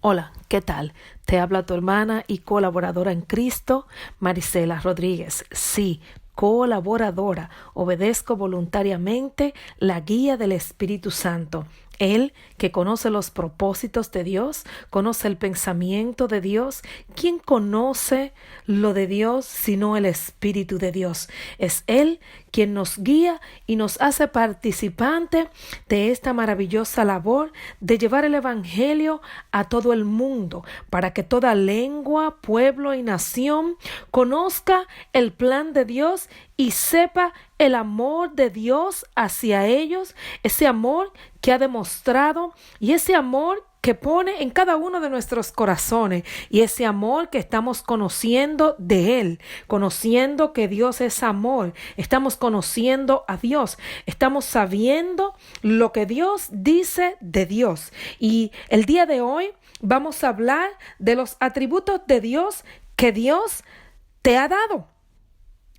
Hola, ¿qué tal? Te habla tu hermana y colaboradora en Cristo, Marisela Rodríguez. Sí, colaboradora. Obedezco voluntariamente la guía del Espíritu Santo. Él, que conoce los propósitos de Dios, conoce el pensamiento de Dios. ¿Quién conoce lo de Dios sino el Espíritu de Dios? Es Él quien nos guía y nos hace participante de esta maravillosa labor de llevar el Evangelio a todo el mundo, para que toda lengua, pueblo y nación conozca el plan de Dios y sepa el amor de Dios hacia ellos, ese amor que ha demostrado y ese amor que pone en cada uno de nuestros corazones y ese amor que estamos conociendo de Él, conociendo que Dios es amor, estamos conociendo a Dios, estamos sabiendo lo que Dios dice de Dios. Y el día de hoy vamos a hablar de los atributos de Dios que Dios te ha dado.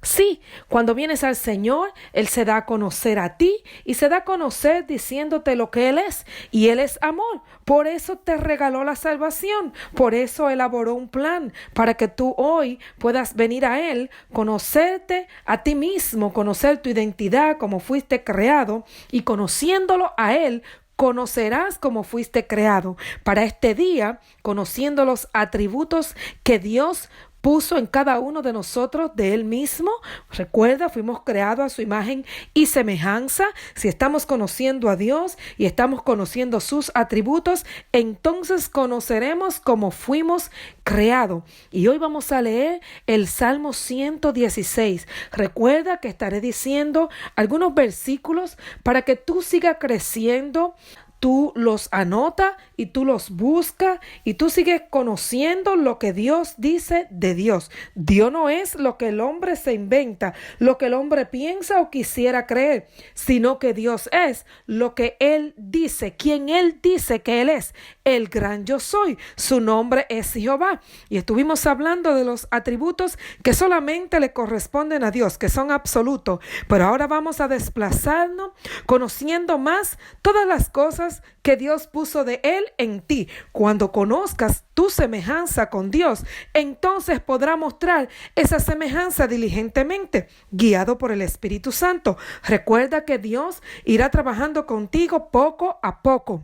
Sí, cuando vienes al Señor, Él se da a conocer a ti y se da a conocer diciéndote lo que Él es. Y Él es amor. Por eso te regaló la salvación. Por eso elaboró un plan para que tú hoy puedas venir a Él, conocerte a ti mismo, conocer tu identidad, como fuiste creado, y conociéndolo a Él, conocerás cómo fuiste creado. Para este día, conociendo los atributos que Dios puso en cada uno de nosotros de Él mismo. Recuerda, fuimos creados a su imagen y semejanza. Si estamos conociendo a Dios y estamos conociendo sus atributos, entonces conoceremos cómo fuimos creados. Y hoy vamos a leer el Salmo 116. Recuerda que estaré diciendo algunos versículos para que tú sigas creciendo. Tú los anotas y tú los buscas y tú sigues conociendo lo que Dios dice de Dios. Dios no es lo que el hombre se inventa, lo que el hombre piensa o quisiera creer, sino que Dios es lo que Él dice, quien Él dice que Él es, el gran yo soy. Su nombre es Jehová. Y estuvimos hablando de los atributos que solamente le corresponden a Dios, que son absolutos. Pero ahora vamos a desplazarnos conociendo más todas las cosas que Dios puso de Él en ti. Cuando conozcas tu semejanza con Dios, entonces podrás mostrar esa semejanza diligentemente, guiado por el Espíritu Santo. Recuerda que Dios irá trabajando contigo poco a poco.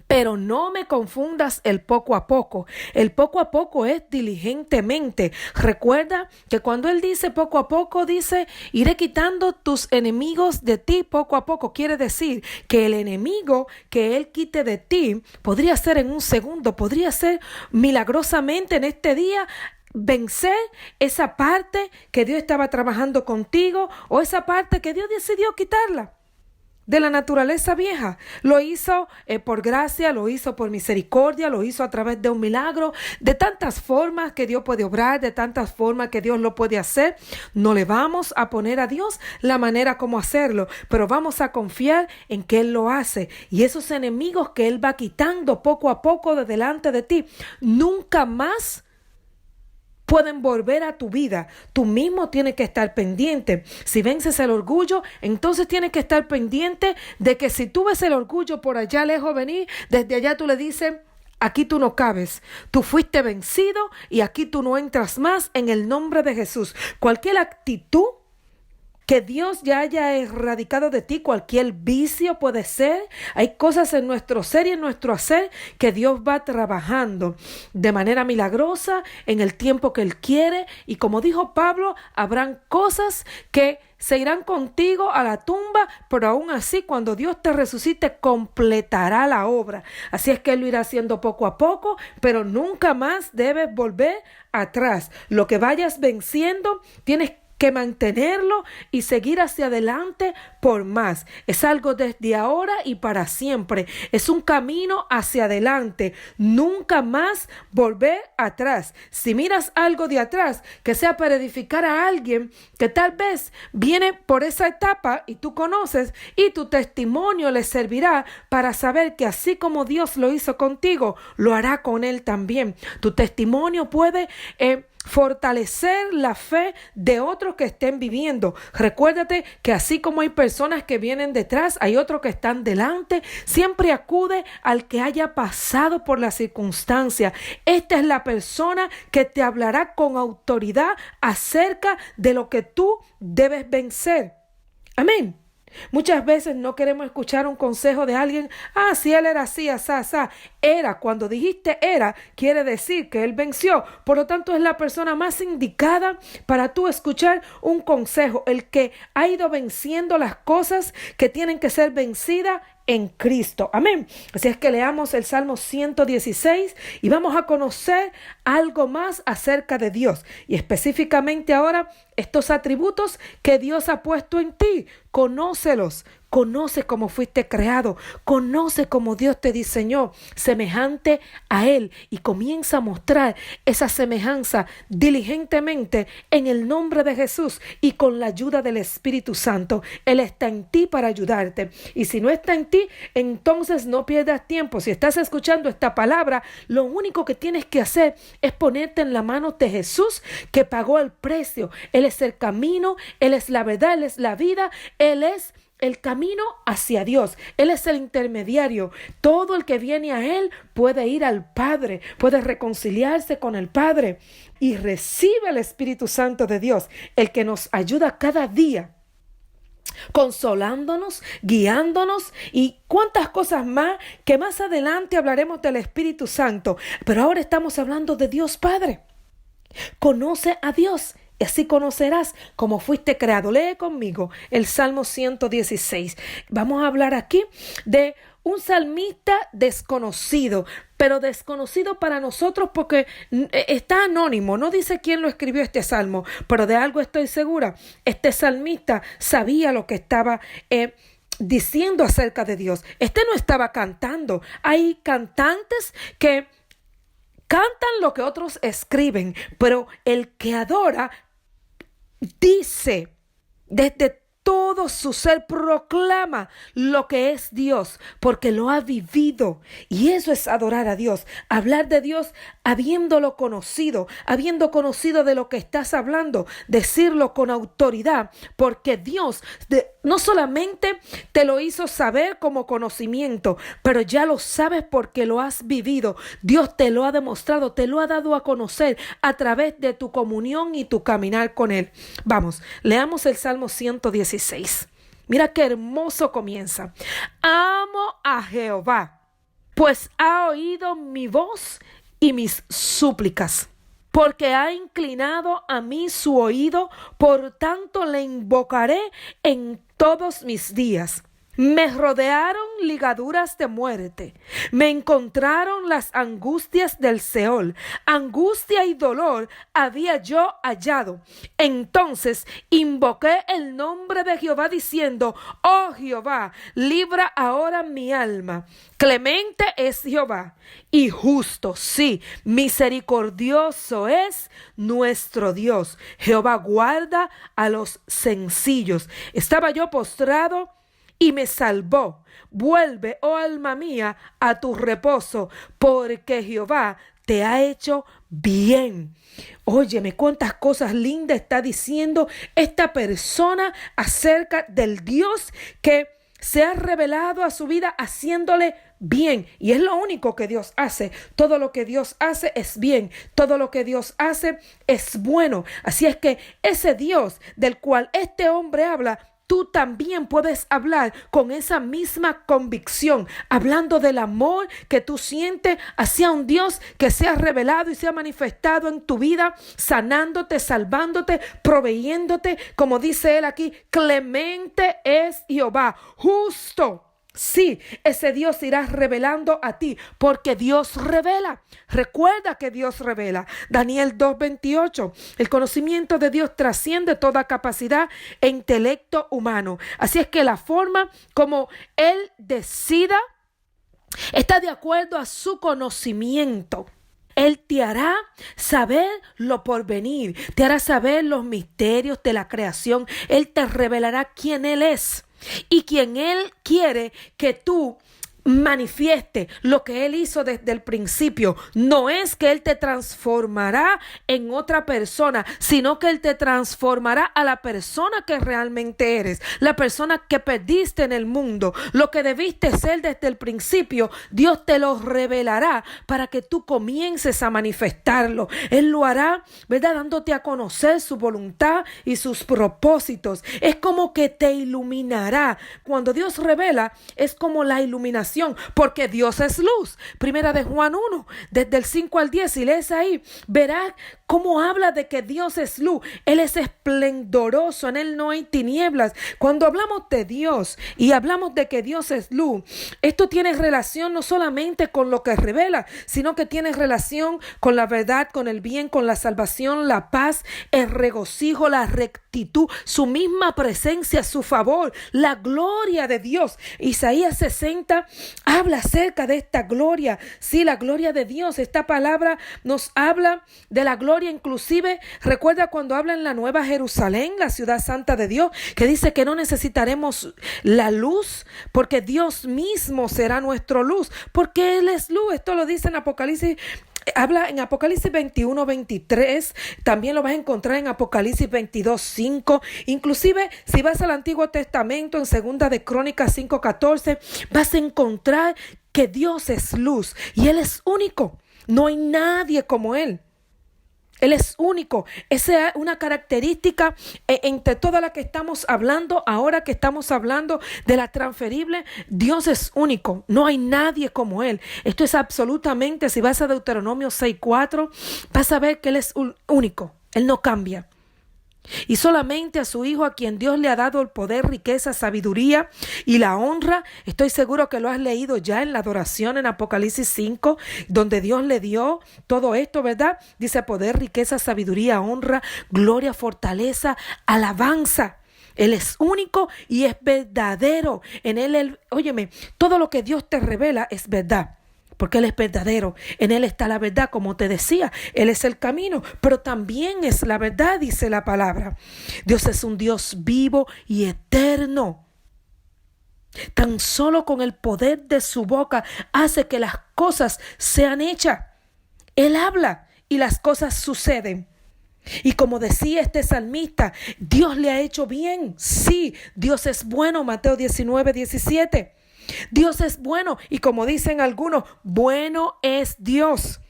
Pero no me confundas el poco a poco. El poco a poco es diligentemente. Recuerda que cuando Él dice poco a poco, dice, iré quitando tus enemigos de ti poco a poco. Quiere decir que el enemigo que Él quite de ti podría ser en un segundo, podría ser milagrosamente en este día. Vencer esa parte que Dios estaba trabajando contigo o esa parte que Dios decidió quitarla de la naturaleza vieja. Lo hizo por gracia, lo hizo por misericordia, lo hizo a través de un milagro, de tantas formas que Dios puede obrar, de tantas formas que Dios lo puede hacer. No le vamos a poner a Dios la manera como hacerlo, pero vamos a confiar en que Él lo hace. Y esos enemigos que Él va quitando poco a poco de delante de ti, nunca más pueden volver a tu vida. Tú mismo tienes que estar pendiente. Si vences el orgullo, entonces tienes que estar pendiente de que si tú ves el orgullo por allá lejos venir, desde allá tú le dices, aquí tú no cabes, tú fuiste vencido y aquí tú no entras más en el nombre de Jesús. Cualquier actitud que Dios ya haya erradicado de ti, cualquier vicio puede ser. Hay cosas en nuestro ser y en nuestro hacer que Dios va trabajando de manera milagrosa en el tiempo que Él quiere. Y como dijo Pablo, habrán cosas que se irán contigo a la tumba, pero aún así cuando Dios te resucite completará la obra. Así es que Él lo irá haciendo poco a poco, pero nunca más debes volver atrás. Lo que vayas venciendo, tienes que mantenerlo y seguir hacia adelante por más. Es algo desde ahora y para siempre. Es un camino hacia adelante. Nunca más volver atrás. Si miras algo de atrás, que sea para edificar a alguien que tal vez viene por esa etapa y tú conoces, y tu testimonio le servirá para saber que así como Dios lo hizo contigo, lo hará con él también. Tu testimonio puede fortalecer la fe de otros que estén viviendo. Recuérdate que así como hay personas que vienen detrás, hay otros que están delante. Siempre acude al que haya pasado por la circunstancia. Esta es la persona que te hablará con autoridad acerca de lo que tú debes vencer. Amén. Muchas veces no queremos escuchar un consejo de alguien. Si él era así, asá. Era, cuando dijiste era, quiere decir que él venció. Por lo tanto, es la persona más indicada para tú escuchar un consejo. El que ha ido venciendo las cosas que tienen que ser vencidas en Cristo. Amén. Así es que leamos el Salmo 116 y vamos a conocer algo más acerca de Dios. Y específicamente ahora, estos atributos que Dios ha puesto en ti. Conócelos. Conoce cómo fuiste creado, conoce cómo Dios te diseñó semejante a Él y comienza a mostrar esa semejanza diligentemente en el nombre de Jesús y con la ayuda del Espíritu Santo. Él está en ti para ayudarte y si no está en ti, entonces no pierdas tiempo. Si estás escuchando esta palabra, lo único que tienes que hacer es ponerte en la mano de Jesús que pagó el precio. Él es el camino, Él es la verdad, Él es la vida, Él es el camino hacia Dios. Él es el intermediario. Todo el que viene a Él puede ir al Padre, puede reconciliarse con el Padre y recibe el Espíritu Santo de Dios, el que nos ayuda cada día, consolándonos, guiándonos y cuántas cosas más que más adelante hablaremos del Espíritu Santo. Pero ahora estamos hablando de Dios Padre. Conoce a Dios. Y así conocerás cómo fuiste creado. Lee conmigo el Salmo 116. Vamos a hablar aquí de un salmista desconocido, pero desconocido para nosotros porque está anónimo. No dice quién lo escribió este salmo, pero de algo estoy segura. Este salmista sabía lo que estaba diciendo acerca de Dios. Este no estaba cantando. Hay cantantes que cantan lo que otros escriben, pero el que adora dice desde todo su ser, proclama lo que es Dios, porque lo ha vivido. Y eso es adorar a Dios, hablar de Dios habiéndolo conocido, habiendo conocido de lo que estás hablando, decirlo con autoridad, porque Dios no solamente te lo hizo saber como conocimiento, pero ya lo sabes porque lo has vivido. Dios te lo ha demostrado, te lo ha dado a conocer a través de tu comunión y tu caminar con Él. Vamos, leamos el Salmo 116. Mira qué hermoso comienza. Amo a Jehová, pues ha oído mi voz y mis súplicas, porque ha inclinado a mí su oído, por tanto le invocaré en todos mis días. Me rodearon ligaduras de muerte, me encontraron las angustias del Seol, angustia y dolor había yo hallado. Entonces invoqué el nombre de Jehová diciendo: oh Jehová, libra ahora mi alma. Clemente es Jehová y justo, sí, misericordioso es nuestro Dios. Jehová guarda a los sencillos. Estaba yo postrado y me salvó. Vuelve, oh alma mía, a tu reposo, porque Jehová te ha hecho bien. Óyeme, cuántas cosas lindas está diciendo esta persona acerca del Dios que se ha revelado a su vida haciéndole bien. Y es lo único que Dios hace. Todo lo que Dios hace es bien. Todo lo que Dios hace es bueno. Así es que ese Dios del cual este hombre habla, tú también puedes hablar con esa misma convicción, hablando del amor que tú sientes hacia un Dios que se ha revelado y se ha manifestado en tu vida, sanándote, salvándote, proveyéndote, como dice él aquí: clemente es Jehová, justo. Sí, ese Dios irá revelando a ti, porque Dios revela. Recuerda que Dios revela. Daniel 2:28. El conocimiento de Dios trasciende toda capacidad e intelecto humano. Así es que la forma como Él decida está de acuerdo a su conocimiento. Él te hará saber lo porvenir, te hará saber los misterios de la creación. Él te revelará quién Él es y quién Él quiere que tú manifieste lo que Él hizo desde el principio. No es que Él te transformará en otra persona, sino que Él te transformará a la persona que realmente eres, la persona que perdiste en el mundo. Lo que debiste ser desde el principio, Dios te lo revelará para que tú comiences a manifestarlo. Él lo hará, ¿verdad? Dándote a conocer su voluntad y sus propósitos. Es como que te iluminará. Cuando Dios revela, es como la iluminación, porque Dios es luz. Primera de Juan 1, desde el 5 al 10, si lees ahí, verás cómo habla de que Dios es luz. Él es esplendoroso, en Él no hay tinieblas. Cuando hablamos de Dios y hablamos de que Dios es luz, esto tiene relación no solamente con lo que revela, sino que tiene relación con la verdad, con el bien, con la salvación, la paz, el regocijo, la rectitud, su misma presencia, su favor, la gloria de Dios. Isaías 60 habla acerca de esta gloria. Sí, la gloria de Dios. Esta palabra nos habla de la gloria. Inclusive, recuerda cuando habla en la Nueva Jerusalén, la ciudad santa de Dios, que dice que no necesitaremos la luz, porque Dios mismo será nuestra luz, porque Él es luz. Esto lo dice en Apocalipsis. Habla en Apocalipsis 21, 23, también lo vas a encontrar en Apocalipsis 22, 5, inclusive si vas al Antiguo Testamento en Segunda de Crónicas 5, 14, vas a encontrar que Dios es luz y Él es único, no hay nadie como Él. Él es único. Esa es una característica entre todas las que estamos hablando. Ahora que estamos hablando de la transferible, Dios es único. No hay nadie como Él. Esto es absolutamente, si vas a Deuteronomio 6:4, vas a ver que Él es único. Él no cambia. Y solamente a su Hijo, a quien Dios le ha dado el poder, riqueza, sabiduría y la honra. Estoy seguro que lo has leído ya en la adoración en Apocalipsis 5, donde Dios le dio todo esto, ¿verdad? Dice poder, riqueza, sabiduría, honra, gloria, fortaleza, alabanza. Él es único y es verdadero. En Él, óyeme, todo lo que Dios te revela es verdad. Porque Él es verdadero, en Él está la verdad, como te decía, Él es el camino, pero también es la verdad, dice la palabra. Dios es un Dios vivo y eterno. Tan solo con el poder de su boca hace que las cosas sean hechas. Él habla y las cosas suceden. Y como decía este salmista, Dios le ha hecho bien. Sí, Dios es bueno, Mateo 19, 17. Dios es bueno y como dicen algunos, bueno es Dios.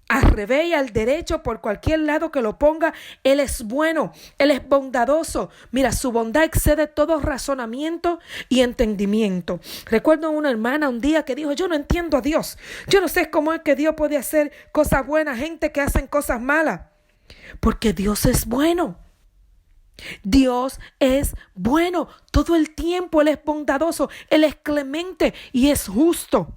Al revés y al derecho, por cualquier lado que lo ponga, Él es bueno, Él es bondadoso. Mira, su bondad excede todo razonamiento y entendimiento. Recuerdo una hermana un día que dijo, yo no entiendo a Dios. Yo no sé cómo es que Dios puede hacer cosas buenas, gente que hacen cosas malas. Porque Dios es bueno. Dios es bueno, todo el tiempo Él es bondadoso, Él es clemente y es justo.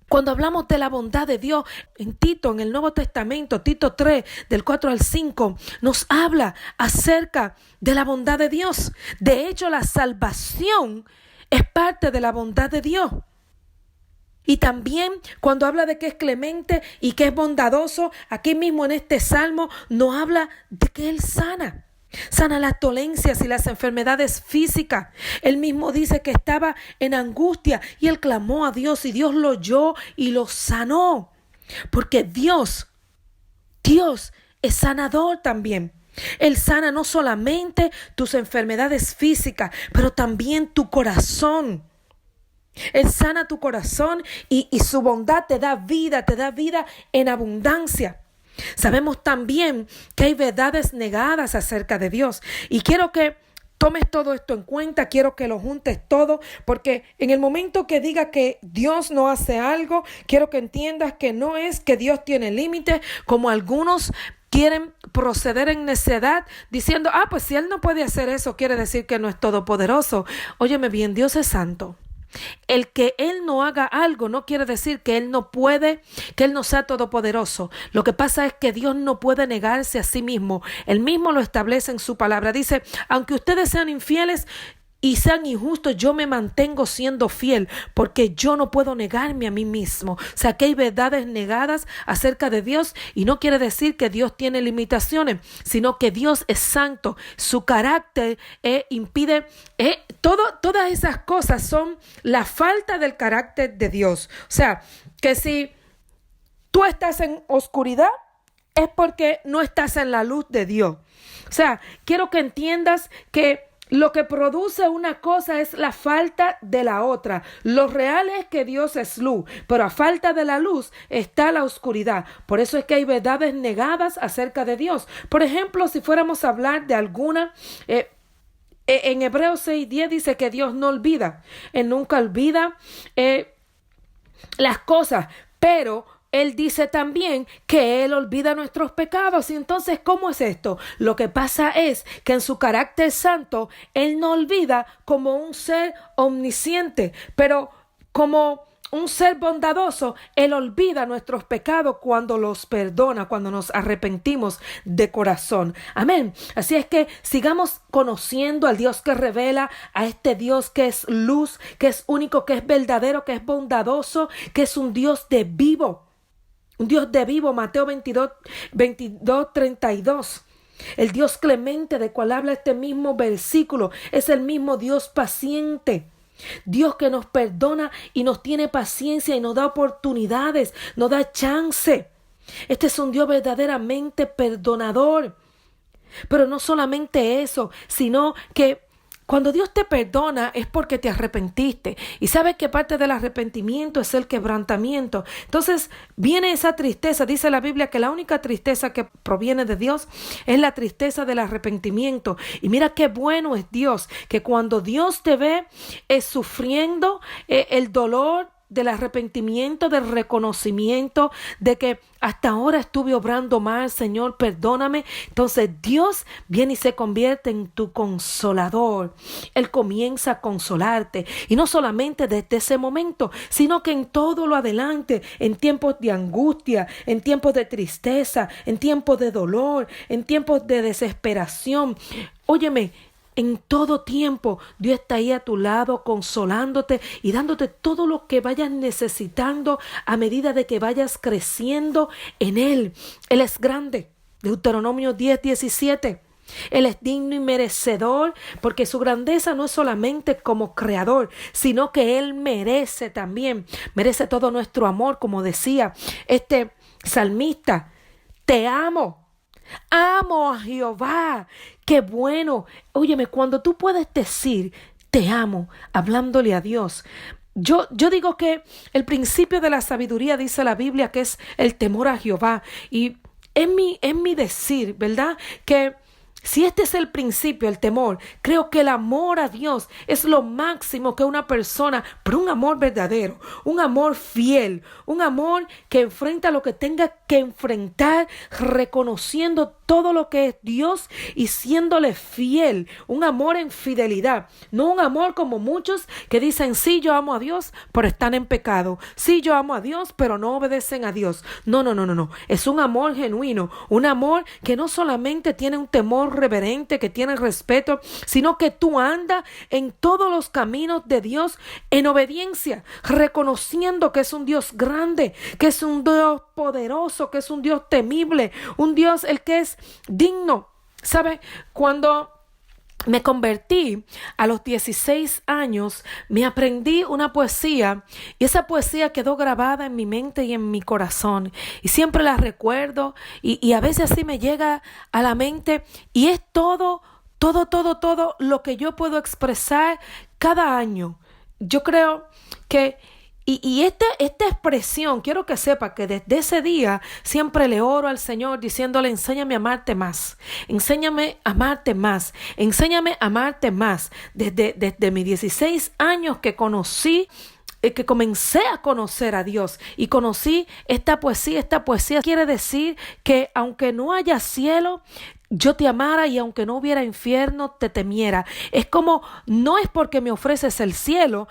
Cuando hablamos de la bondad de Dios, en Tito, en el Nuevo Testamento, Tito 3, del 4 al 5, nos habla acerca de la bondad de Dios. De hecho, la salvación es parte de la bondad de Dios. Y también cuando habla de que es clemente y que es bondadoso, aquí mismo en este salmo nos habla de que Él sana. Sana las dolencias y las enfermedades físicas. Él mismo dice que estaba en angustia y él clamó a Dios y Dios lo oyó y lo sanó. Porque Dios es sanador también. Él sana no solamente tus enfermedades físicas, pero también tu corazón. Él sana tu corazón y su bondad te da vida en abundancia. Sabemos también que hay verdades negadas acerca de Dios y quiero que tomes todo esto en cuenta, quiero que lo juntes todo, porque en el momento que diga que Dios no hace algo, quiero que entiendas que no es que Dios tiene límites, como algunos quieren proceder en necedad diciendo, pues si Él no puede hacer eso, quiere decir que no es todopoderoso. Óyeme bien, Dios es santo. El que Él no haga algo no quiere decir que Él no puede, que Él no sea todopoderoso. Lo que pasa es que Dios no puede negarse a sí mismo. Él mismo lo establece en su palabra. Dice, aunque ustedes sean infieles, y sean injustos, yo me mantengo siendo fiel porque yo no puedo negarme a mí mismo. O sea, que hay verdades negadas acerca de Dios y no quiere decir que Dios tiene limitaciones, sino que Dios es santo. Su carácter impide, todas esas cosas son la falta del carácter de Dios. O sea, que si tú estás en oscuridad, es porque no estás en la luz de Dios. O sea, quiero que entiendas que lo que produce una cosa es la falta de la otra. Lo real es que Dios es luz, pero a falta de la luz está la oscuridad. Por eso es que hay verdades negadas acerca de Dios. Por ejemplo, si fuéramos a hablar de alguna, en Hebreos 6:10 dice que Dios no olvida. Él nunca olvida las cosas, pero Él dice también que Él olvida nuestros pecados. Y entonces, ¿cómo es esto? Lo que pasa es que en su carácter santo, Él no olvida como un ser omnisciente, pero como un ser bondadoso, Él olvida nuestros pecados cuando los perdona, cuando nos arrepentimos de corazón. Amén. Así es que sigamos conociendo al Dios que revela, a este Dios que es luz, que es único, que es verdadero, que es bondadoso, que es un Dios de vivo. Un Dios de vivo, Mateo 22:32. El Dios clemente de cual habla este mismo versículo es el mismo Dios paciente. Dios que nos perdona y nos tiene paciencia y nos da oportunidades, nos da chance. Este es un Dios verdaderamente perdonador. Pero no solamente eso, sino que cuando Dios te perdona es porque te arrepentiste. Y sabes que parte del arrepentimiento es el quebrantamiento. Entonces viene esa tristeza. Dice la Biblia que la única tristeza que proviene de Dios es la tristeza del arrepentimiento. Y mira qué bueno es Dios, que cuando Dios te ve sufriendo el dolor del arrepentimiento, del reconocimiento de que hasta ahora estuve obrando mal, Señor, perdóname. Entonces Dios viene y se convierte en tu consolador. Él comienza a consolarte y no solamente desde ese momento, sino que en todo lo adelante, en tiempos de angustia, en tiempos de tristeza, en tiempos de dolor, en tiempos de desesperación. Óyeme, en todo tiempo Dios está ahí a tu lado consolándote y dándote todo lo que vayas necesitando a medida de que vayas creciendo en Él. Él es grande. Deuteronomio 10:17. Él es digno y merecedor porque su grandeza no es solamente como creador, sino que Él merece también. Merece todo nuestro amor, como decía este salmista. Te amo. Amo a Jehová. Qué bueno. Óyeme, cuando tú puedes decir te amo, hablándole a Dios. Yo digo que el principio de la sabiduría, dice la Biblia, que es el temor a Jehová. Y en mi decir, ¿verdad? Que si este es el principio, el temor, creo que el amor a Dios es lo máximo que una persona, pero un amor verdadero, un amor fiel, un amor que enfrenta lo que tenga que enfrentar, reconociendo todo lo que es Dios y siéndole fiel, un amor en fidelidad, no un amor como muchos que dicen, sí, yo amo a Dios, pero están en pecado, sí, yo amo a Dios, pero no obedecen a Dios. No, es un amor genuino, un amor que no solamente tiene un temor reverente, que tiene respeto, sino que tú andas en todos los caminos de Dios en obediencia, reconociendo que es un Dios grande, que es un Dios poderoso, que es un Dios temible, un Dios el que es digno. ¿Sabe? Cuando me convertí a los 16 años, me aprendí una poesía y esa poesía quedó grabada en mi mente y en mi corazón y siempre la recuerdo y a veces así me llega a la mente y es todo lo que yo puedo expresar cada año. Yo creo que esta expresión, quiero que sepa que desde ese día siempre le oro al Señor diciéndole, enséñame a amarte más, enséñame a amarte más, enséñame a amarte más. Desde mis 16 años que comencé a conocer a Dios y conocí esta poesía quiere decir que aunque no haya cielo, yo te amara y aunque no hubiera infierno, te temiera. Es como, no es porque me ofreces el cielo,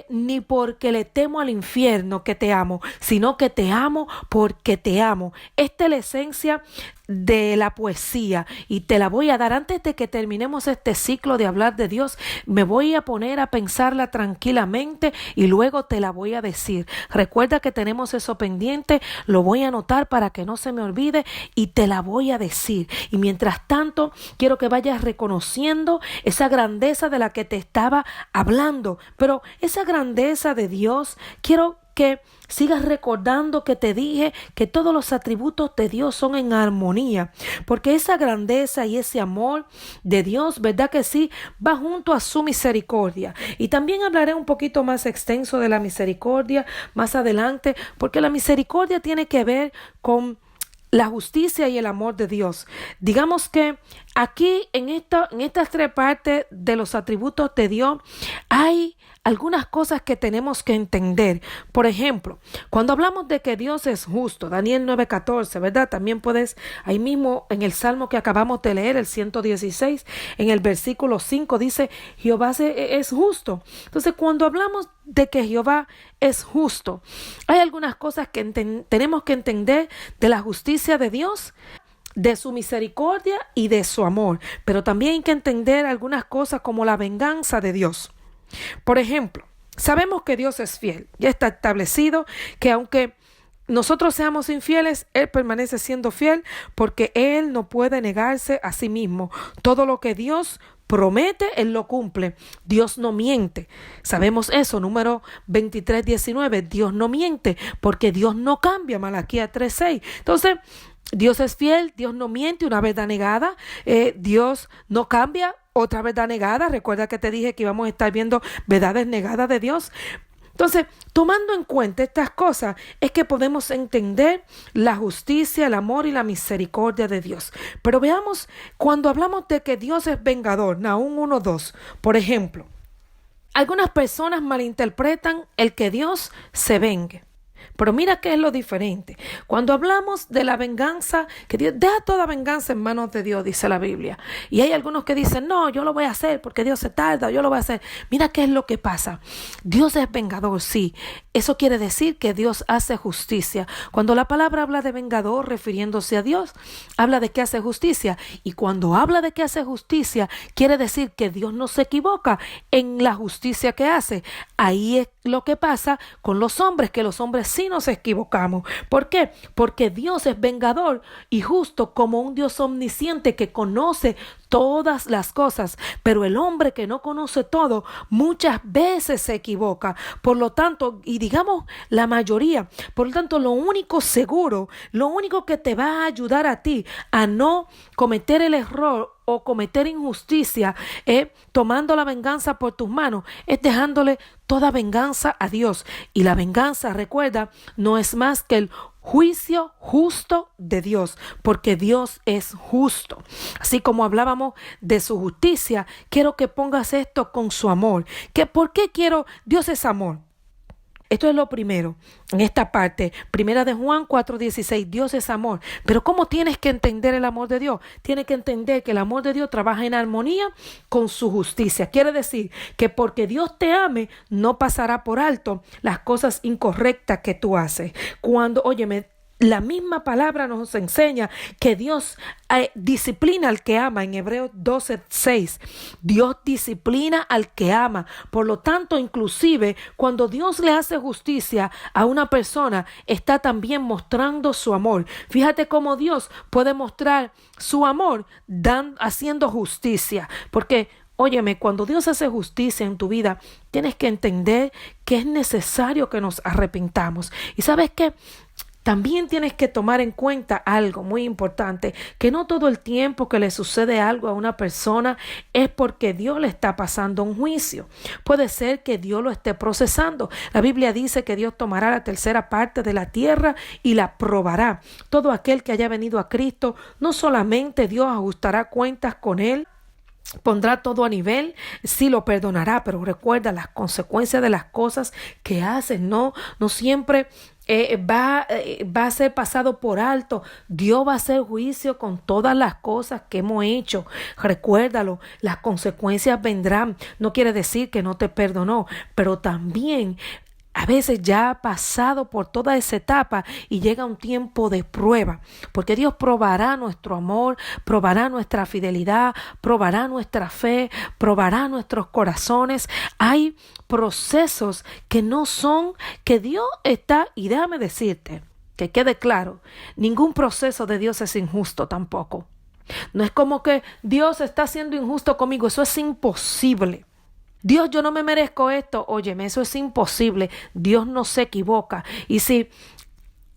ni porque le temo al infierno que te amo, sino que te amo porque te amo. Esta es la esencia de la poesía y te la voy a dar antes de que terminemos este ciclo de hablar de Dios. Me voy a poner a pensarla tranquilamente y luego te la voy a decir. Recuerda que tenemos eso pendiente, lo voy a anotar para que no se me olvide y te la voy a decir. Y mientras tanto, quiero que vayas reconociendo esa grandeza de la que te estaba hablando, pero esa grandeza de Dios, quiero que sigas recordando que te dije que todos los atributos de Dios son en armonía, porque esa grandeza y ese amor de Dios, ¿verdad que sí? Va junto a su misericordia. Y también hablaré un poquito más extenso de la misericordia más adelante, porque la misericordia tiene que ver con la justicia y el amor de Dios. Digamos que aquí en estas tres partes de los atributos de Dios hay algunas cosas que tenemos que entender. Por ejemplo, cuando hablamos de que Dios es justo, Daniel 9:14, ¿verdad? También puedes, ahí mismo en el Salmo que acabamos de leer, el 116, en el versículo 5 dice, Jehová es justo. Entonces, cuando hablamos de que Jehová es justo, hay algunas cosas que tenemos que entender de la justicia de Dios, de su misericordia y de su amor. Pero también hay que entender algunas cosas como la venganza de Dios. Por ejemplo, sabemos que Dios es fiel. Ya está establecido que aunque nosotros seamos infieles, Él permanece siendo fiel porque Él no puede negarse a sí mismo. Todo lo que Dios promete, Él lo cumple. Dios no miente. Sabemos eso, número 23:19. Dios no miente porque Dios no cambia, Malaquías 3:6. Entonces, Dios es fiel, Dios no miente, una verdad negada, Dios no cambia, otra verdad negada. Recuerda que te dije que íbamos a estar viendo verdades negadas de Dios. Entonces, tomando en cuenta estas cosas, es que podemos entender la justicia, el amor y la misericordia de Dios. Pero veamos, cuando hablamos de que Dios es vengador, Nahum 1:2, por ejemplo, algunas personas malinterpretan el que Dios se vengue. Pero mira qué es lo diferente. Cuando hablamos de la venganza, que Dios deja toda venganza en manos de Dios, dice la Biblia. Y hay algunos que dicen, no, yo lo voy a hacer porque Dios se tarda, yo lo voy a hacer. Mira qué es lo que pasa. Dios es vengador, sí. Eso quiere decir que Dios hace justicia. Cuando la palabra habla de vengador, refiriéndose a Dios, habla de que hace justicia. Y cuando habla de que hace justicia, quiere decir que Dios no se equivoca en la justicia que hace. Ahí es lo que pasa con los hombres, que los hombres sí nos equivocamos. ¿Por qué? Porque Dios es vengador y justo como un Dios omnisciente que conoce todas las cosas, pero el hombre que no conoce todo muchas veces se equivoca. Por lo tanto, y digamos la mayoría, por lo tanto, lo único seguro, lo único que te va a ayudar a ti a no cometer el error o cometer injusticia, tomando la venganza por tus manos, es dejándole toda venganza a Dios. Y la venganza, recuerda, no es más que el juicio justo de Dios, porque Dios es justo. Así como hablábamos de su justicia, quiero que pongas esto con su amor. ¿Por qué quiero? Dios es amor. Esto es lo primero, en esta parte, primera de Juan 4:16, Dios es amor. Pero ¿cómo tienes que entender el amor de Dios? Tienes que entender que el amor de Dios trabaja en armonía con su justicia. Quiere decir que porque Dios te ame, no pasará por alto las cosas incorrectas que tú haces. La misma palabra nos enseña que Dios disciplina al que ama en Hebreos 12:6. Dios disciplina al que ama. Por lo tanto, inclusive cuando Dios le hace justicia a una persona, está también mostrando su amor. Fíjate cómo Dios puede mostrar su amor haciendo justicia. Porque cuando Dios hace justicia en tu vida, tienes que entender que es necesario que nos arrepintamos. ¿Y sabes qué? También tienes que tomar en cuenta algo muy importante, que no todo el tiempo que le sucede algo a una persona es porque Dios le está pasando un juicio. Puede ser que Dios lo esté procesando. La Biblia dice que Dios tomará la tercera parte de la tierra y la probará. Todo aquel que haya venido a Cristo, no solamente Dios ajustará cuentas con él, pondrá todo a nivel, sí lo perdonará, pero recuerda las consecuencias de las cosas que haces, no siempre va a ser pasado por alto. Dios va a hacer juicio con todas las cosas que hemos hecho. Recuérdalo, las consecuencias vendrán. No quiere decir que no te perdonó, pero también a veces ya ha pasado por toda esa etapa y llega un tiempo de prueba, porque Dios probará nuestro amor, probará nuestra fidelidad, probará nuestra fe, probará nuestros corazones. Hay procesos que no son, que Dios está, y déjame decirte, que quede claro, ningún proceso de Dios es injusto tampoco. No es como que Dios está siendo injusto conmigo, eso es imposible. Dios, yo no me merezco esto. Óyeme, eso es imposible. Dios no se equivoca. Y si,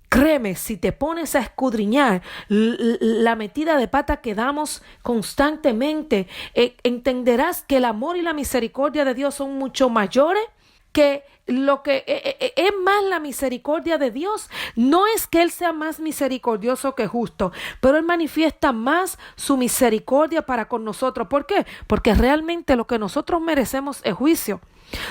créeme, si te pones a escudriñar la metida de pata que damos constantemente, entenderás que el amor y la misericordia de Dios son mucho mayores que lo que es más la misericordia de Dios. No es que Él sea más misericordioso que justo, pero Él manifiesta más su misericordia para con nosotros. ¿Por qué? Porque realmente lo que nosotros merecemos es juicio.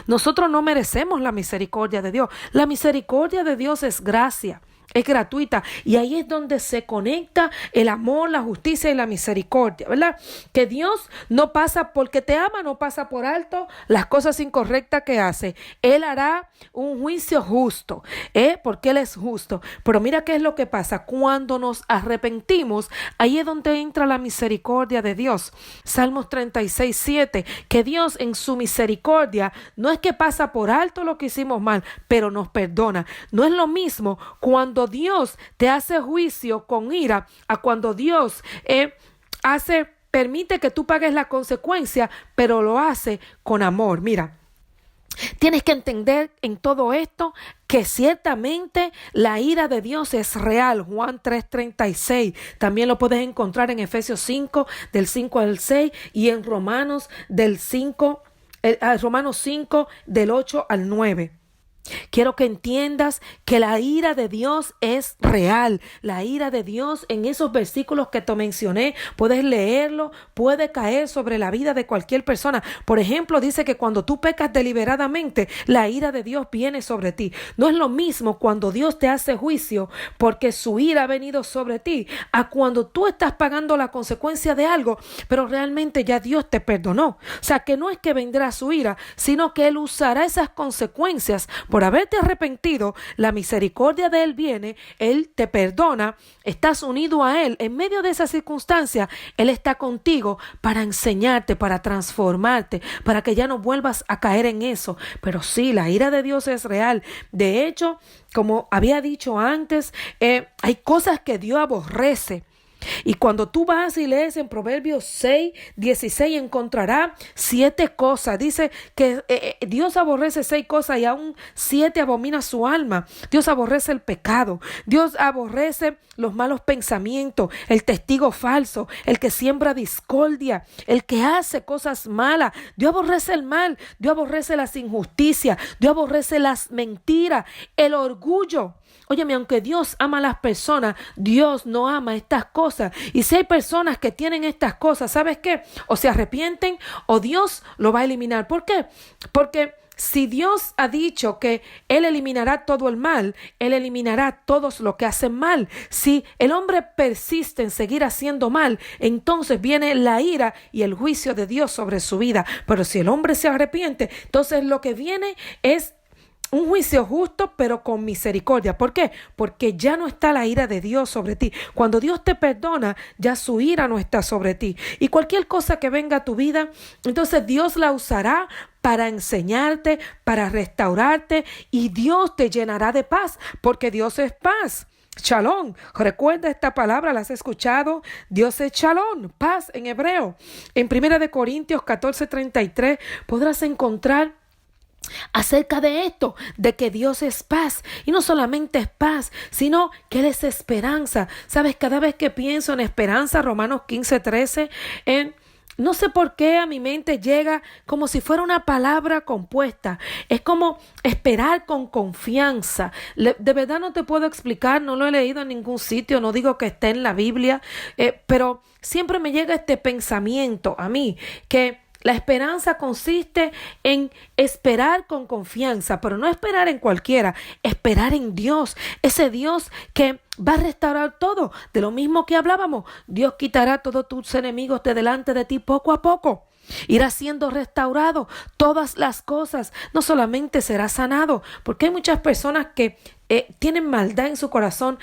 Nosotros no merecemos la misericordia de Dios. La misericordia de Dios es gracia. Es gratuita, y ahí es donde se conecta el amor, la justicia y la misericordia, ¿verdad? Que Dios no pasa porque te ama, no pasa por alto las cosas incorrectas que hace. Él hará un juicio justo, porque Él es justo. Pero mira qué es lo que pasa cuando nos arrepentimos. Ahí es donde entra la misericordia de Dios. Salmos 36:7, que Dios en su misericordia no es que pasa por alto lo que hicimos mal, pero nos perdona. No es lo mismo cuando Dios te hace juicio con ira a cuando Dios permite que tú pagues la consecuencia, pero lo hace con amor. Mira, tienes que entender en todo esto que ciertamente la ira de Dios es real. Juan 3:36. También lo puedes encontrar en Efesios 5, del 5 al 6, y en Romanos 5, del 8 al 9. Quiero que entiendas que la ira de Dios es real. La ira de Dios en esos versículos que te mencioné, puedes leerlo, puede caer sobre la vida de cualquier persona. Por ejemplo, dice que cuando tú pecas deliberadamente, la ira de Dios viene sobre ti. No es lo mismo cuando Dios te hace juicio porque su ira ha venido sobre ti, a cuando tú estás pagando la consecuencia de algo, pero realmente ya Dios te perdonó. O sea, que no es que vendrá su ira, sino que Él usará esas consecuencias por haberte arrepentido. La misericordia de Él viene, Él te perdona, estás unido a Él. En medio de esa circunstancia, Él está contigo para enseñarte, para transformarte, para que ya no vuelvas a caer en eso. Pero sí, la ira de Dios es real. De hecho, como había dicho antes, hay cosas que Dios aborrece. Y cuando tú vas y lees en Proverbios 6:16, encontrarás 7 cosas. Dice que Dios aborrece 6 cosas y aún 7 abomina su alma. Dios aborrece el pecado. Dios aborrece los malos pensamientos, el testigo falso, el que siembra discordia, el que hace cosas malas. Dios aborrece el mal. Dios aborrece las injusticias. Dios aborrece las mentiras, el orgullo. Óyeme, aunque Dios ama a las personas, Dios no ama estas cosas. Y si hay personas que tienen estas cosas, ¿sabes qué? O se arrepienten o Dios lo va a eliminar. ¿Por qué? Porque si Dios ha dicho que Él eliminará todo el mal, Él eliminará todos los que hacen mal. Si el hombre persiste en seguir haciendo mal, entonces viene la ira y el juicio de Dios sobre su vida. Pero si el hombre se arrepiente, entonces lo que viene es un juicio justo, pero con misericordia. ¿Por qué? Porque ya no está la ira de Dios sobre ti. Cuando Dios te perdona, ya su ira no está sobre ti. Y cualquier cosa que venga a tu vida, entonces Dios la usará para enseñarte, para restaurarte, y Dios te llenará de paz, porque Dios es paz. Shalom, recuerda esta palabra, ¿la has escuchado? Dios es shalom, paz en hebreo. En 1 Corintios 14:33 podrás encontrar acerca de esto, de que Dios es paz, y no solamente es paz, sino que Él es esperanza. Sabes, cada vez que pienso en esperanza, Romanos 15:13, no sé por qué a mi mente llega como si fuera una palabra compuesta. Es como esperar con confianza. De verdad no te puedo explicar, no lo he leído en ningún sitio, no digo que esté en la Biblia, pero siempre me llega este pensamiento a mí, que La esperanza consiste en esperar con confianza, pero no esperar en cualquiera, esperar en Dios, ese Dios que va a restaurar todo. De lo mismo que hablábamos, Dios quitará todos tus enemigos de delante de ti poco a poco. Irá siendo restaurado todas las cosas, no solamente será sanado, porque hay muchas personas que tienen maldad en su corazón,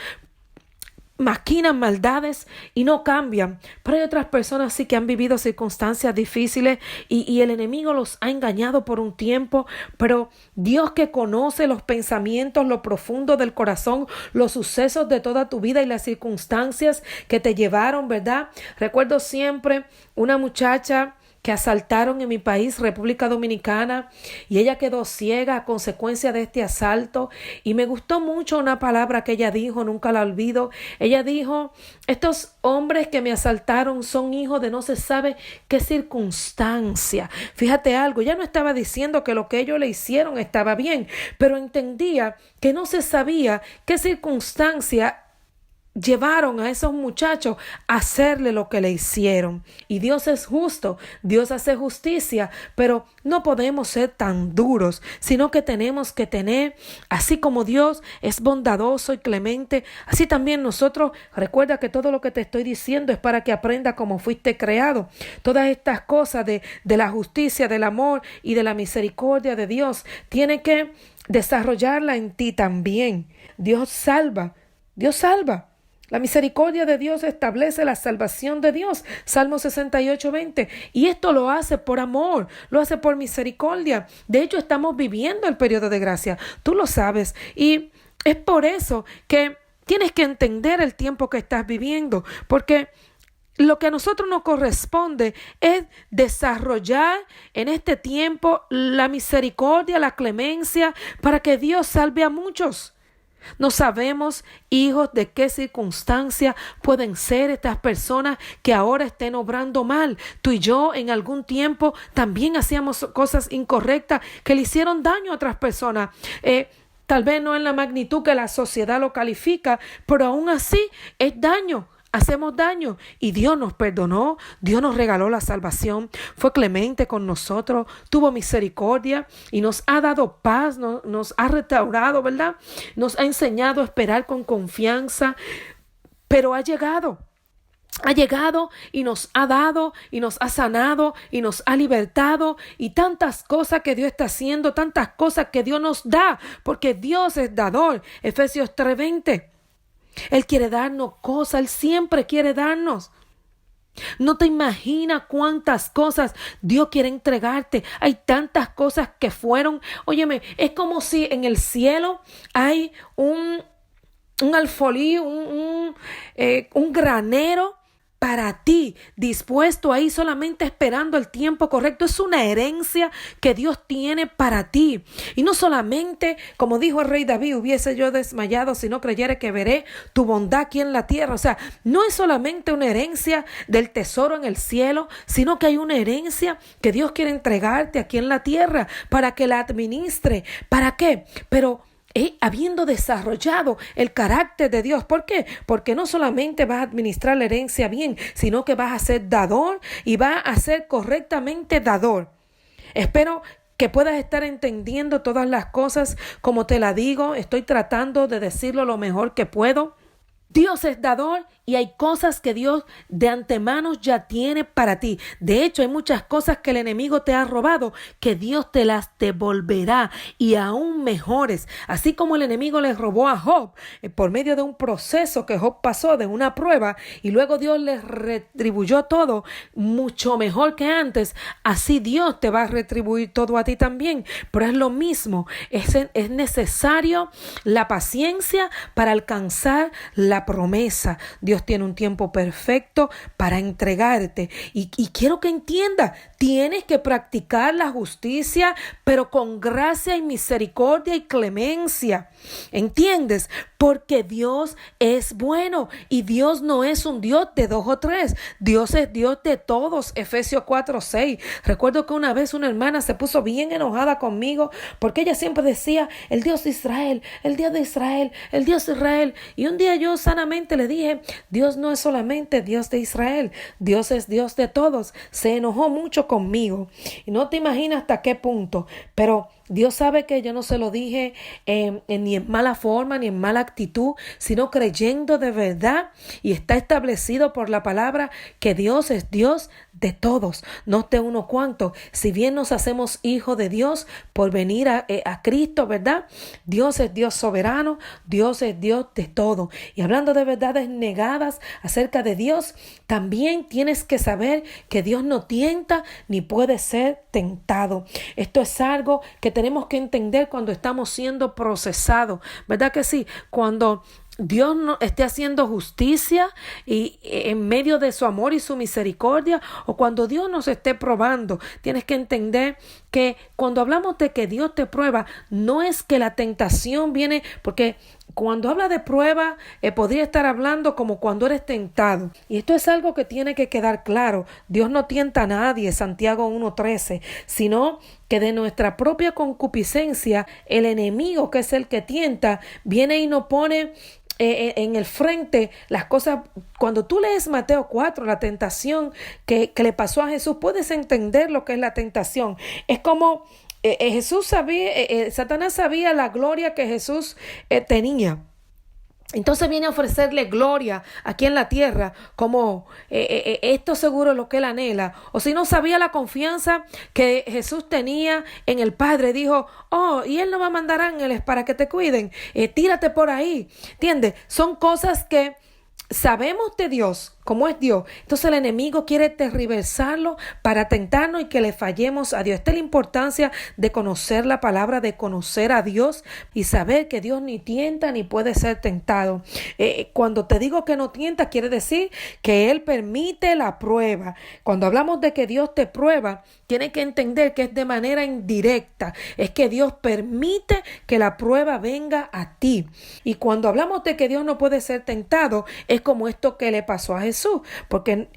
maquinan maldades y no cambian, pero hay otras personas sí que han vivido circunstancias difíciles y el enemigo los ha engañado por un tiempo, pero Dios, que conoce los pensamientos, lo profundo del corazón, los sucesos de toda tu vida y las circunstancias que te llevaron, ¿verdad? Recuerdo siempre una muchacha que asaltaron en mi país, República Dominicana, y ella quedó ciega a consecuencia de este asalto. Y me gustó mucho una palabra que ella dijo, nunca la olvido. Ella dijo: estos hombres que me asaltaron son hijos de no se sabe qué circunstancia. Fíjate algo, ella no estaba diciendo que lo que ellos le hicieron estaba bien, pero entendía que no se sabía qué circunstancia llevaron a esos muchachos a hacerle lo que le hicieron. Y Dios es justo, Dios hace justicia, pero no podemos ser tan duros, sino que tenemos que tener, así como Dios es bondadoso y clemente, así también nosotros. Recuerda que todo lo que te estoy diciendo es para que aprenda cómo fuiste creado. Todas estas cosas de la justicia, del amor y de la misericordia de Dios, tiene que desarrollarla en ti también. Dios salva, Dios salva. La misericordia de Dios establece la salvación de Dios. Salmo 68:20. Y esto lo hace por amor, lo hace por misericordia. De hecho, estamos viviendo el periodo de gracia. Tú lo sabes. Y es por eso que tienes que entender el tiempo que estás viviendo. Porque lo que a nosotros nos corresponde es desarrollar en este tiempo la misericordia, la clemencia, para que Dios salve a muchos. No sabemos, hijos, de qué circunstancia pueden ser estas personas que ahora estén obrando mal. Tú y yo en algún tiempo también hacíamos cosas incorrectas que le hicieron daño a otras personas. Tal vez no en la magnitud que la sociedad lo califica, pero aún así es daño. Hacemos daño y Dios nos perdonó, Dios nos regaló la salvación, fue clemente con nosotros, tuvo misericordia y nos ha dado paz, nos ha restaurado, ¿verdad? Nos ha enseñado a esperar con confianza, pero ha llegado y nos ha dado y nos ha sanado y nos ha libertado, y tantas cosas que Dios está haciendo, tantas cosas que Dios nos da, porque Dios es dador. Efesios 3:20. Él quiere darnos cosas, Él siempre quiere darnos. No te imaginas cuántas cosas Dios quiere entregarte. Hay tantas cosas que fueron. Óyeme, es como si en el cielo hay un alfolí, un granero para ti, dispuesto ahí, solamente esperando el tiempo correcto. Es una herencia que Dios tiene para ti. Y no solamente, como dijo el rey David, hubiese yo desmayado si no creyera que veré tu bondad aquí en la tierra. O sea, no es solamente una herencia del tesoro en el cielo, sino que hay una herencia que Dios quiere entregarte aquí en la tierra para que la administre. ¿Para qué? Pero habiendo desarrollado el carácter de Dios. ¿Por qué? Porque no solamente vas a administrar la herencia bien, sino que vas a ser dador y vas a ser correctamente dador. Espero que puedas estar entendiendo todas las cosas como te la digo. Estoy tratando de decirlo lo mejor que puedo. Dios es dador y hay cosas que Dios de antemano ya tiene para ti. De hecho, hay muchas cosas que el enemigo te ha robado que Dios te las devolverá, y aún mejores. Así como el enemigo les robó a Job por medio de un proceso que Job pasó, de una prueba, y luego Dios les retribuyó todo mucho mejor que antes. Así Dios te va a retribuir todo a ti también. Pero es lo mismo. Es necesario la paciencia para alcanzar la promesa. Dios tiene un tiempo perfecto para entregarte. Y quiero que entiendas, tienes que practicar la justicia, pero con gracia y misericordia y clemencia. ¿Entiendes? Porque Dios es bueno y Dios no es un Dios de 2 o 3. Dios es Dios de todos. Efesios 4:6. Recuerdo que una vez una hermana se puso bien enojada conmigo porque ella siempre decía: el Dios de Israel, el Dios de Israel, el Dios de Israel. Y un día yo sanamente le dije, Dios no es solamente Dios de Israel, Dios es Dios de todos. Se enojó mucho conmigo y no te imaginas hasta qué punto, pero Dios sabe que yo no se lo dije ni en mala forma, ni en mala actitud, sino creyendo de verdad, y está establecido por la palabra que Dios es Dios de todos, no de unos cuantos. Si bien nos hacemos hijos de Dios por venir a Cristo, ¿verdad? Dios es Dios soberano, Dios es Dios de todo. Y hablando de verdades negadas acerca de Dios, también tienes que saber que Dios no tienta ni puede ser tentado. Esto es algo que tenemos que entender cuando estamos siendo procesados, ¿verdad que sí? Cuando Dios no esté haciendo justicia y en medio de su amor y su misericordia, o cuando Dios nos esté probando, tienes que entender que cuando hablamos de que Dios te prueba, no es que la tentación viene, porque cuando habla de prueba, podría estar hablando como cuando eres tentado. Y esto es algo que tiene que quedar claro. Dios no tienta a nadie, Santiago 1:13, sino que de nuestra propia concupiscencia, el enemigo, que es el que tienta, viene y nos pone en el frente las cosas. Cuando tú lees Mateo 4, la tentación que le pasó a Jesús, puedes entender lo que es la tentación. Es como Jesús sabía, Satanás sabía la gloria que Jesús tenía. Entonces viene a ofrecerle gloria aquí en la tierra, como esto seguro es lo que él anhela. O si no sabía la confianza que Jesús tenía en el Padre, dijo, y él no va a mandar ángeles para que te cuiden, tírate por ahí. ¿Entiendes? Son cosas que sabemos de Dios, como es Dios. Entonces el enemigo quiere tergiversarlo para tentarnos y que le fallemos a Dios. Esta es la importancia de conocer la palabra, de conocer a Dios y saber que Dios ni tienta ni puede ser tentado. Cuando te digo que no tienta, quiere decir que Él permite la prueba. Cuando hablamos de que Dios te prueba, tienes que entender que es de manera indirecta. Es que Dios permite que la prueba venga a ti. Y cuando hablamos de que Dios no puede ser tentado, es como esto que le pasó a Jesús, porque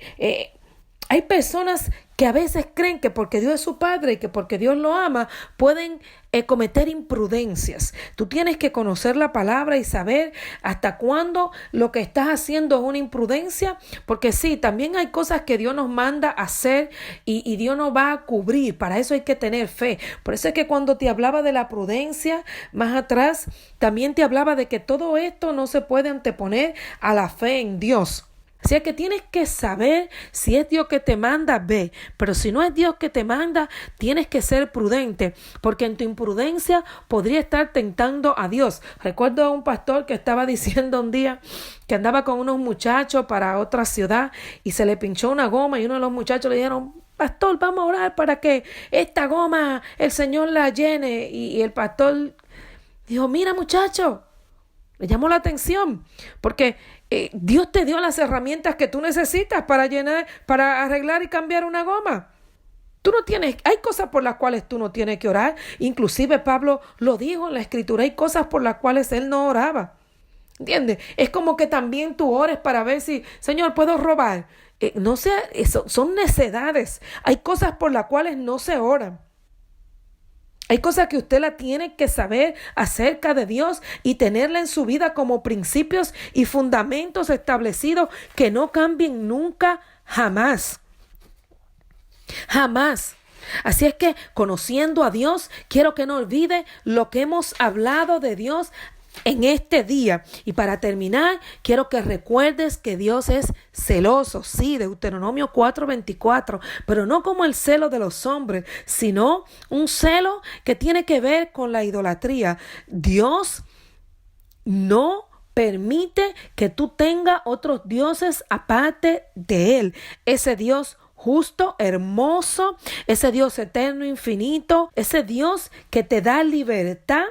hay personas que a veces creen que porque Dios es su Padre y que porque Dios lo ama, pueden cometer imprudencias. Tú tienes que conocer la palabra y saber hasta cuándo lo que estás haciendo es una imprudencia, porque sí, también hay cosas que Dios nos manda a hacer y Dios nos va a cubrir. Para eso hay que tener fe. Por eso es que cuando te hablaba de la prudencia, más atrás, también te hablaba de que todo esto no se puede anteponer a la fe en Dios. Así es que tienes que saber si es Dios que te manda, ve. Pero si no es Dios que te manda, tienes que ser prudente, porque en tu imprudencia podría estar tentando a Dios. Recuerdo a un pastor que estaba diciendo un día que andaba con unos muchachos para otra ciudad y se le pinchó una goma y uno de los muchachos le dijeron, pastor, vamos a orar para que esta goma el Señor la llene. Y el pastor dijo, mira muchacho, le llamó la atención, porque Dios te dio las herramientas que tú necesitas para llenar, para arreglar y cambiar una goma. Tú no tienes, hay cosas por las cuales tú no tienes que orar. Inclusive Pablo lo dijo en la Escritura, hay cosas por las cuales él no oraba. ¿Entiendes? Es como que también tú ores para ver si, Señor, ¿puedo robar? No sea, eso son necedades. Hay cosas por las cuales no se oran. Hay cosas que usted la tiene que saber acerca de Dios y tenerla en su vida como principios y fundamentos establecidos que no cambien nunca, jamás. Jamás. Así es que, conociendo a Dios, quiero que no olvide lo que hemos hablado de Dios en este día. Y para terminar, quiero que recuerdes que Dios es celoso, sí, Deuteronomio 4:24, pero no como el celo de los hombres, sino un celo que tiene que ver con la idolatría. Dios no permite que tú tengas otros dioses aparte de Él. Ese Dios justo, hermoso, ese Dios eterno, infinito, ese Dios que te da libertad.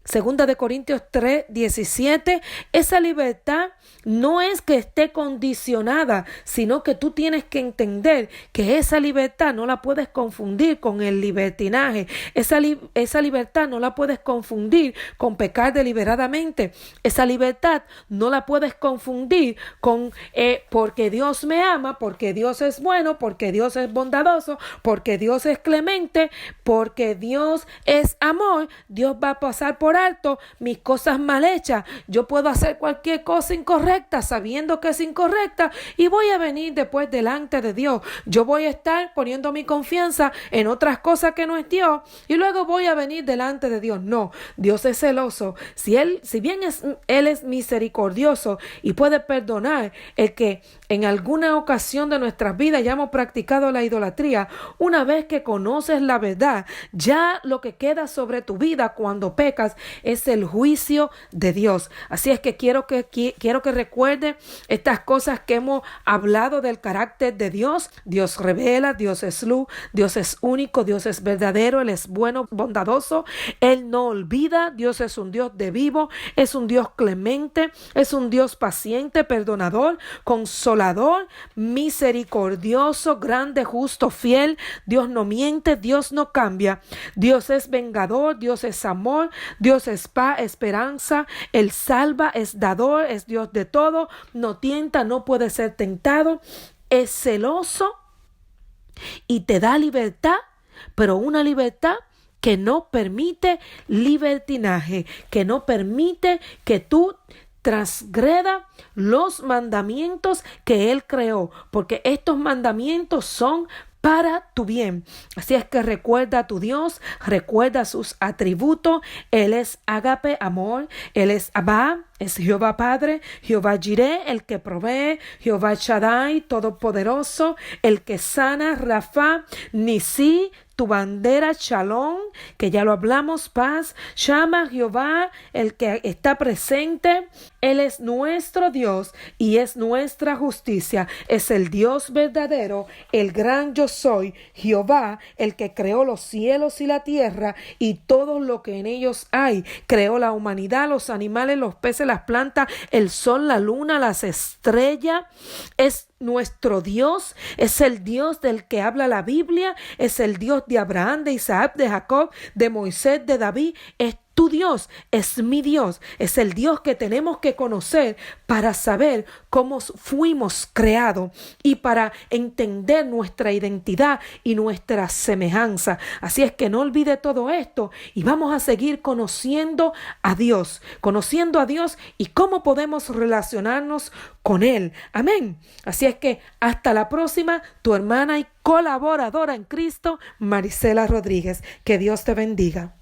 Segunda de Corintios 3:17, esa libertad no es que esté condicionada, sino que tú tienes que entender que esa libertad no la puedes confundir con el libertinaje. Esa libertad no la puedes confundir con pecar deliberadamente. Esa libertad no la puedes confundir con porque Dios me ama, porque Dios es bueno, porque Dios es bondadoso, porque Dios es clemente, porque Dios es amor. Dios va a pasar por por alto mis cosas mal hechas. Yo puedo hacer cualquier cosa incorrecta sabiendo que es incorrecta y voy a venir después delante de Dios. Yo voy a estar poniendo mi confianza en otras cosas que no es Dios y luego voy a venir delante de Dios. No, Dios es celoso. Si bien Él es misericordioso y puede perdonar el que en alguna ocasión de nuestras vidas ya hemos practicado la idolatría, una vez que conoces la verdad, ya lo que queda sobre tu vida cuando pecas es el juicio de Dios. Así es que quiero que recuerde estas cosas que hemos hablado del carácter de Dios. Dios revela, Dios es luz, Dios es único, Dios es verdadero, Él es bueno, bondadoso, Él no olvida, Dios es un Dios de vivo, es un Dios clemente, es un Dios paciente, perdonador, consolador, misericordioso, grande, justo, fiel. Dios no miente, Dios no cambia. Dios es vengador, Dios es amor, Dios es paz, esperanza, Él salva, es dador, es Dios de todo, no tienta, no puede ser tentado, es celoso y te da libertad, pero una libertad que no permite libertinaje, que no permite que tú transgreda los mandamientos que Él creó, porque estos mandamientos son para tu bien. Así es que recuerda a tu Dios, recuerda sus atributos. Él es ágape, amor, Él es Abba, es Jehová Padre, Jehová Jireh, el que provee, Jehová Shaddai, todopoderoso, el que sana, Rafa, Nisi, tu bandera, Shalom, que ya lo hablamos, paz, Shama, Jehová, el que está presente. Él es nuestro Dios y es nuestra justicia. Es el Dios verdadero, el gran yo soy, Jehová, el que creó los cielos y la tierra y todo lo que en ellos hay. Creó la humanidad, los animales, los peces, las plantas, el sol, la luna, las estrellas. Es nuestro Dios, es el Dios del que habla la Biblia, es el Dios de Abraham, de Isaac, de Jacob, de Moisés, de David. Es tu Dios, es mi Dios, es el Dios que tenemos que conocer para saber cómo fuimos creados y para entender nuestra identidad y nuestra semejanza. Así es que no olvide todo esto y vamos a seguir conociendo a Dios y cómo podemos relacionarnos con Él. Amén. Así es que hasta la próxima, tu hermana y colaboradora en Cristo, Marisela Rodríguez. Que Dios te bendiga.